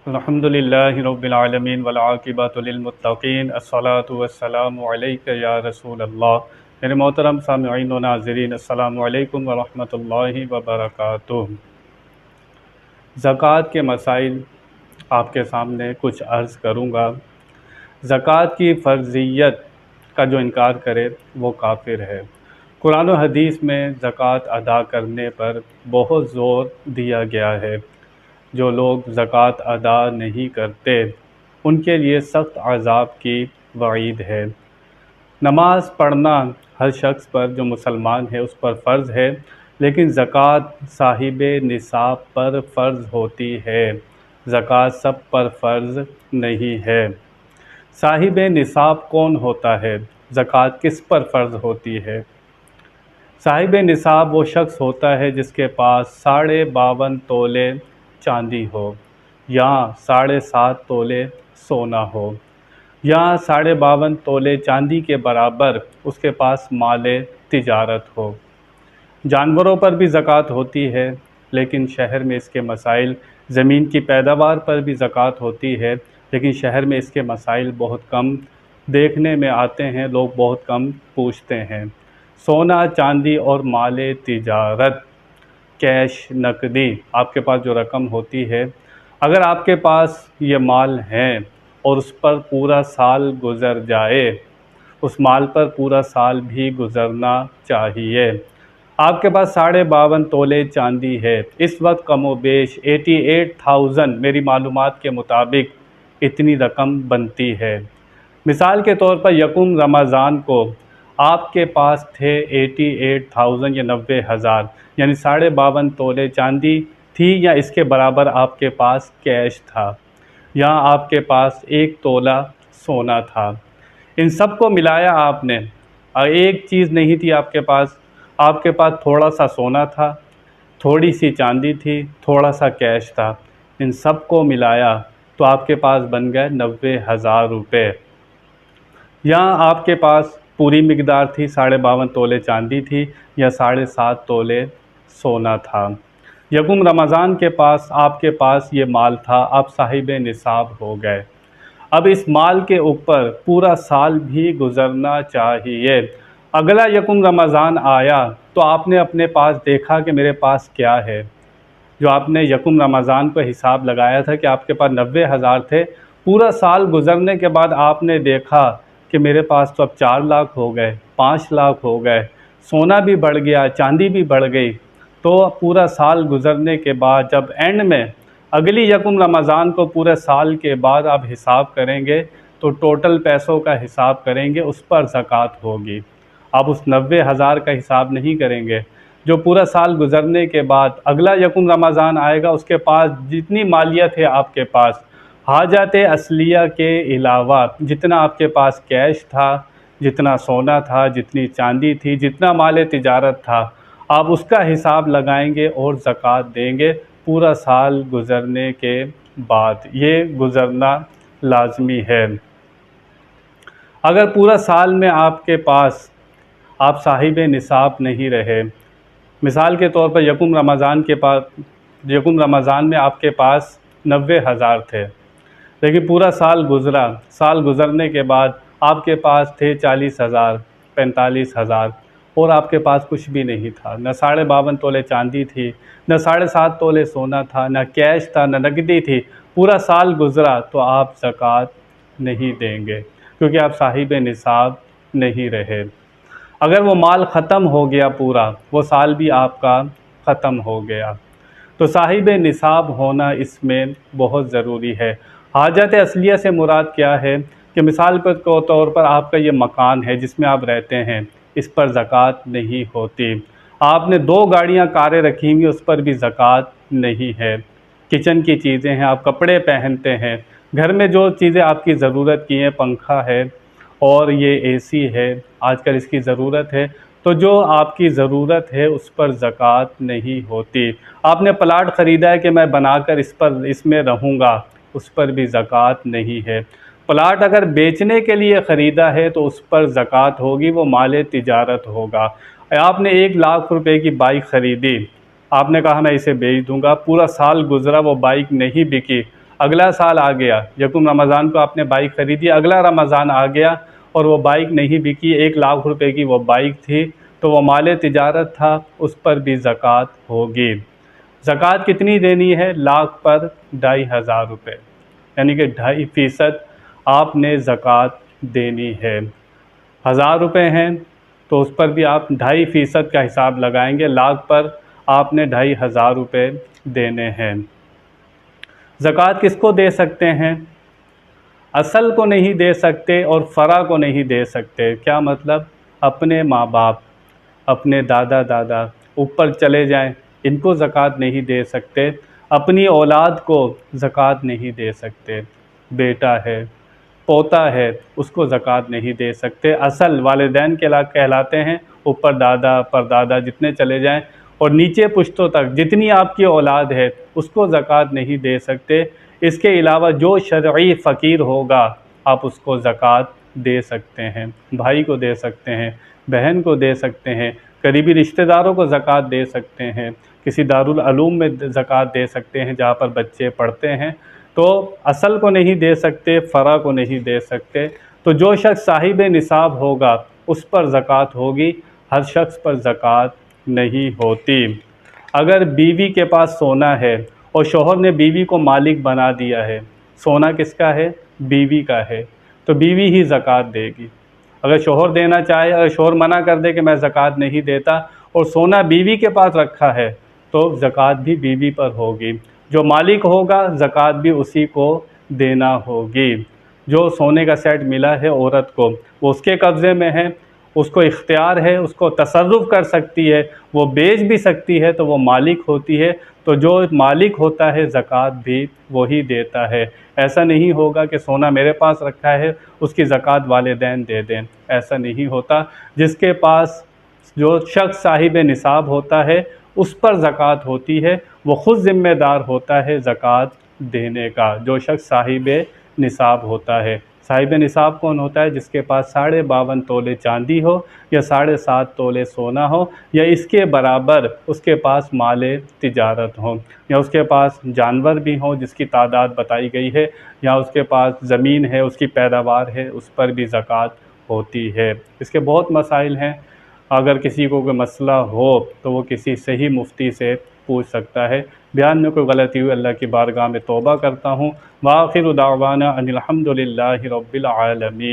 अल्हम्दुलिल्लाहि रब्बिल आलमीन वल आक़िबतु लिल मुत्तक़ीन अस्सलातु वस्सलामु अलैका या रसूल अल्लाह। मेरे मोहतरम सामिईन व नाज़रीन, अस्सलामु अलैकुम व रहमतुल्लाहि व बरकातुहू। ज़कात के मसाइल आपके सामने कुछ अर्ज़ करूँगा। ज़कात की फ़र्ज़ियत का जो इनकार करे वो काफ़िर है। कुरान व हदीस में ज़कात अदा करने पर बहुत ज़ोर दिया गया है। जो लोग ज़कात अदा नहीं करते उनके लिए सख्त अज़ाब की वईद है। नमाज़ पढ़ना हर शख्स पर जो मुसलमान है उस पर फ़र्ज़ है, लेकिन ज़कात साहिब निसाब पर फ़र्ज़ होती है। ज़कात सब पर फ़र्ज़ नहीं है। साहिब निसाब कौन होता है? ज़कात किस पर फ़र्ज़ होती है? साहिब निसाब वो शख्स होता है जिसके पास 52.5 तोले चांदी हो, या 7.5 तोले सोना हो, या 52.5 तोले चांदी के बराबर उसके पास माले तिजारत हो। जानवरों पर भी ज़कात होती है, लेकिन शहर में इसके मसाइल, ज़मीन की पैदावार पर भी ज़कात होती है, लेकिन शहर में इसके मसाइल बहुत कम देखने में आते हैं, लोग बहुत कम पूछते हैं। सोना, चांदी और माले तिजारत, कैश, नकदी, आपके पास जो रकम होती है, अगर आपके पास ये माल हैं और उस पर पूरा साल गुज़र जाए, उस माल पर पूरा साल भी गुज़रना चाहिए। आपके पास 52.5 तोले चांदी है, इस वक्त कमोबेश 88,000 मेरी मालूमात के मुताबिक इतनी रकम बनती है। मिसाल के तौर पर यकुम रमज़ान को आपके पास थे 88,000 या 90,000, यानी 52.5 तोले चांदी थी, या इसके बराबर आपके पास कैश था, या आपके पास 1 तोला सोना था। इन सब को मिलाया आपने, एक चीज़ नहीं थी आपके पास थोड़ा सा सोना था, थोड़ी सी चांदी थी, थोड़ा सा कैश था। इन सब को मिलाया तो आपके पास बन गए 90,000 रुपये। या आपके पास पूरी मिकदार थी, 52.5 तोले चांदी थी, या 7.5 तोले सोना था। यकुम रमज़ान के पास आपके पास ये माल था, आप साहिब निसाब हो गए। अब इस माल के ऊपर पूरा साल भी गुज़रना चाहिए। अगला यकुम रमज़ान आया तो आपने अपने पास देखा कि मेरे पास क्या है। जो आपने यकुम रमज़ान पर हिसाब लगाया था कि आपके पास 90,000 थे, पूरा साल गुज़रने के बाद आपने देखा कि मेरे पास तो अब 4 लाख हो गए, 5 लाख हो गए, सोना भी बढ़ गया, चांदी भी बढ़ गई। तो पूरा साल गुज़रने के बाद जब एंड में अगली यकुम रमज़ान को पूरे साल के बाद आप हिसाब करेंगे तो टोटल पैसों का हिसाब करेंगे, उस पर ज़कात होगी। आप उस 90,000 का हिसाब नहीं करेंगे। जो पूरा साल गुज़रने के बाद अगला यकुम रमज़ान आएगा, उसके पास जितनी मालियत है आपके पास, हाजत असलिया के अलावा जितना आपके पास कैश था, जितना सोना था, जितनी चांदी थी, जितना माल तिजारत था, आप उसका हिसाब लगाएंगे और ज़कात देंगे पूरा साल गुज़रने के बाद। ये गुज़रना लाज़मी है। अगर पूरा साल में आपके पास आप साहिब निसाब नहीं रहे, मिसाल के तौर पर यकुम रमज़ान में आपके पास 90,000 थे, लेकिन पूरा साल गुज़रा, साल गुज़रने के बाद आपके पास थे 40,000, 45,000, और आपके पास कुछ भी नहीं था। न 52.5 तोले चांदी थी, न 7.5 तोले सोना था, न कैश था, न नकदी थी। पूरा साल गुज़रा तो आप ज़कात नहीं देंगे, क्योंकि आप साहिब निसाब नहीं रहे। अगर वो माल ख़त्म हो गया, पूरा वो साल भी आपका ख़त्म हो गया, तो साहिब निसाब होना इसमें बहुत ज़रूरी है। हाजत असलिया से मुराद क्या है कि मिसाल के तौर पर आपका ये मकान है जिसमें आप रहते हैं, इस पर ज़कात नहीं होती। आपने 2 गाड़ियाँ, कारें रखी हुई, उस पर भी ज़कात नहीं है। किचन की चीज़ें हैं, आप कपड़े पहनते हैं, घर में जो चीज़ें आपकी ज़रूरत की हैं, पंखा है और ये एसी है, आजकल इसकी ज़रूरत है, तो जो आपकी ज़रूरत है उस पर ज़कात नहीं होती। आपने प्लाट ख़रीदा है कि मैं बनाकर इसमें रहूँगा, उस पर भी ज़कात नहीं है। प्लाट अगर बेचने के लिए ख़रीदा है तो उस पर ज़कात होगी, वो माल तिजारत होगा। आपने 1 लाख रुपए की बाइक ख़रीदी, आपने कहा मैं इसे बेच दूँगा, पूरा साल गुज़रा, वो बाइक नहीं बिकी, अगला साल आ गया, यकुम रमज़ान को आपने बाइक ख़रीदी, अगला रमज़ान आ गया और वो बाइक नहीं बिकी, 1 लाख रुपए की वो बाइक थी, तो वो माल तिजारत था, उस पर भी ज़कात होगी। ज़कात कितनी देनी है? लाख पर 2,500 रुपये, यानी कि 2.5% आपने ज़कात देनी है। 1,000 रुपये हैं तो उस पर भी आप 2.5% का हिसाब लगाएंगे, लाख पर आपने 2,500 रुपये देने हैं। ज़कात किसको दे सकते हैं? असल को नहीं दे सकते और फ़रा को नहीं दे सकते। क्या मतलब? अपने माँ बाप, अपने दादा दादा, ऊपर चले जाएं, इनको ज़कात नहीं दे सकते। अपनी औलाद को ज़कात नहीं दे सकते। बेटा है, पोता है, उसको ज़कात नहीं दे सकते। असल वालिदैन के कहलाते हैं, ऊपर दादा परदादा जितने चले जाएं और नीचे पुश्तों तक जितनी आपकी औलाद है उसको ज़कात नहीं दे सकते। इसके अलावा जो शरई फ़कीर होगा आप उसको ज़कात दे सकते हैं। भाई को दे सकते हैं, बहन को दे सकते हैं, करीबी रिश्तेदारों को ज़कात दे सकते हैं, किसी दारुल उलूम में ज़कात दे सकते हैं जहाँ पर बच्चे पढ़ते हैं। तो असल को नहीं दे सकते, फ़रा को नहीं दे सकते। तो जो शख्स साहिब निसाब होगा उस पर ज़कात होगी, हर शख्स पर ज़कात नहीं होती। अगर बीवी के पास सोना है और शौहर ने बीवी को मालिक बना दिया है, सोना किसका है? बीवी का है, तो बीवी ही ज़कात देगी। अगर शौहर देना चाहे, अगर शौहर मना कर दे कि मैं ज़कात नहीं देता और सोना बीवी के पास रखा है, तो ज़कात भी बीवी पर होगी। जो मालिक होगा ज़कात भी उसी को देना होगी। जो सोने का सेट मिला है औरत को, वो उसके कब्ज़े में है, उसको इख्तियार है, उसको तसर्रुफ़ कर सकती है, वो बेच भी सकती है, तो वो मालिक होती है। तो जो मालिक होता है ज़कात भी वही देता है। ऐसा नहीं होगा कि सोना मेरे पास रखा है उसकी ज़कात वालिदैन दे दें, ऐसा नहीं होता। जिसके पास जो शख्स साहिब निसाब होता है उस पर ज़कात होती है, वो ख़ुद ज़िम्मेदार होता है ज़कात देने का। जो शख्स साहिब निसाब होता है, साहिब निसाब कौन होता है? जिसके पास 52.5 तोले चांदी हो या 7.5 तोले सोना हो या इसके बराबर उसके पास माले तिजारत हो, या उसके पास जानवर भी हों जिसकी तादाद बताई गई है, या उसके पास ज़मीन है, उसकी पैदावार है, उस पर भी ज़कात होती है। इसके बहुत मसाइल हैं, अगर किसी को कोई मसला हो तो वो किसी सही मुफ्ती से पूछ सकता है। बयान में कोई गलती हुई अल्लाह की बारगाह में तौबा करता हूँ। व आखिरु दावाना अनिल हम्दुलिल्लाहि रब्बिल आलमीन।